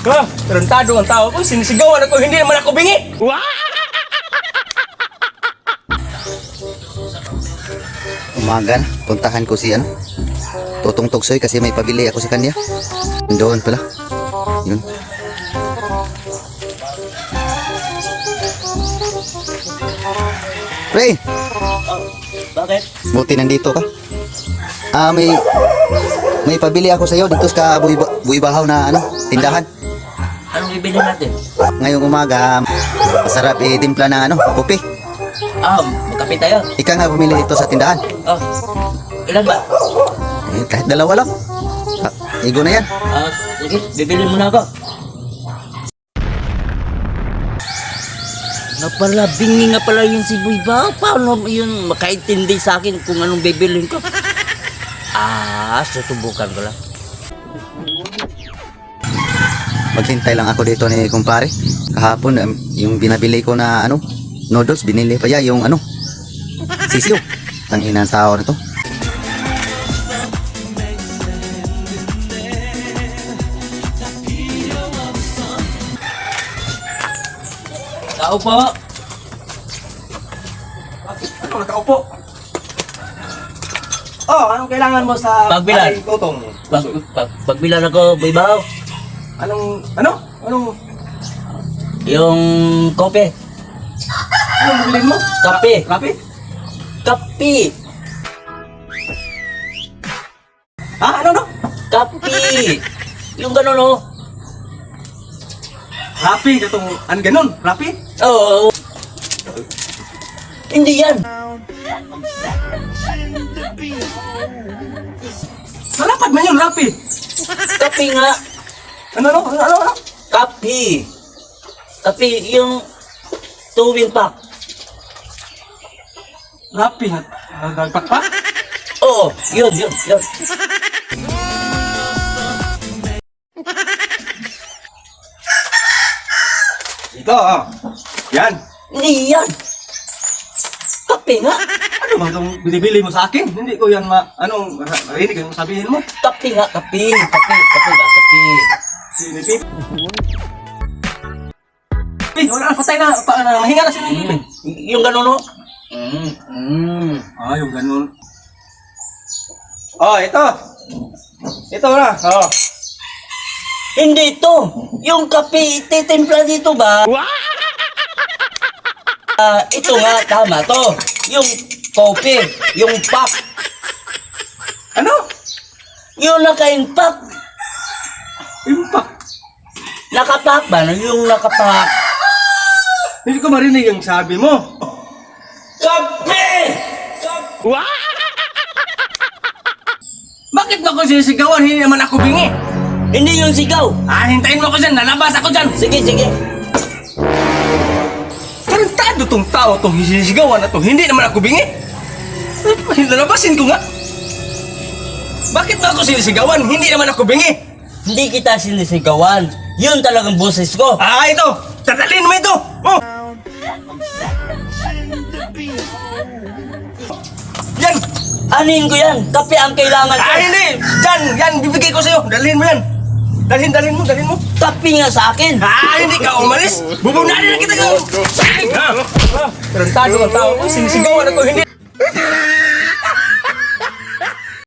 Ha? Tarantado ang tao ko. Sinisigawan ako. Hindi naman ako bingi. Umaga na, puntahan ko si Totong Tugsoy kasi may pabili ako sa kanya. Doon pala. Yun. Pre, Bakit? buti nandito ka. May pabili ako sa iyo dito sa Buibahaw na tindahan. Anong ibili natin? Ngayong umaga, masarap timpla ng kopi. Magkape tayo. Ika nga bumili ito sa tindahan. Ilan ba? Kahit dalawa lang. Igo na yan. Sige, bibili mo na ako. Napalabing nga pala yun si Buibaw. Paano yun makaintindi sa akin kung anong bibilin ko? Susubukan ko lang. Maghintay lang ako dito ni kumpare. Kahapon, yung binabili ko na noodles, binili pa niya yung sisiyo. Ang inang tao na to. Tao po. Ano nakaupo? Anong kailangan mo sa Pagbilan. Ay, Totong? Pagbilan ako, Buibaw. Anong Yung kope. bilhin mo? Kape. Kape? Kape. Ano? Kape. Yung gano'n, oh. Rapi, itong, ganun? Rapi? Oo. Hindi yan. Malapad man yun, Rapi. Kape nga. Ano? Kape. Kape, yung tuwing pack. Rapi, nagpakpak? Oo, yun. Ito, Yan. Hindi yan. Kape nga. Ano ba itong binibili mo sa akin? Hindi ko yan marinig yung sabihin mo. Kape nga, kape. Kape ba, kape. Sinipip. Wala na, patay na. Mahinga na sinipip. Yung gano'n, oh. Yung ganun. Ito. Ito na. Hindi to. Yung kape, titimpla dito ba? Ito nga, tama to. Yung kope, yung pack. Ano? Yung naka-impact. Impact. Nakapack ba? Yung nakapack. Hindi ko marinig yung sabi mo. Kape! Bakit mo ko sisigawan? Hindi naman ako bingi. Hindi yung sigaw. Hintayin mo ko dyan. Lalabas ako dyan. Sige. Tarantado tong tao tong sisigawan na to. Hindi naman ako bingi. Lalabasin ko nga. Bakit mo ako sinisigawan? Hindi naman ako bingi. Hindi kita sinisigawan. Yun talagang boses ko. Ito. Tatalin mo ito. Yan. Anin ko yan. Kape ang kailangan ko. Hindi. Yan. Bibigay ko sa'yo. Dalhin mo yan. Dalhin mo. Kape nga sa akin. Hindi ka umalis. Bubunanin na kita. Tarantado ang tao ko. Sinisigawan ako. Hindi.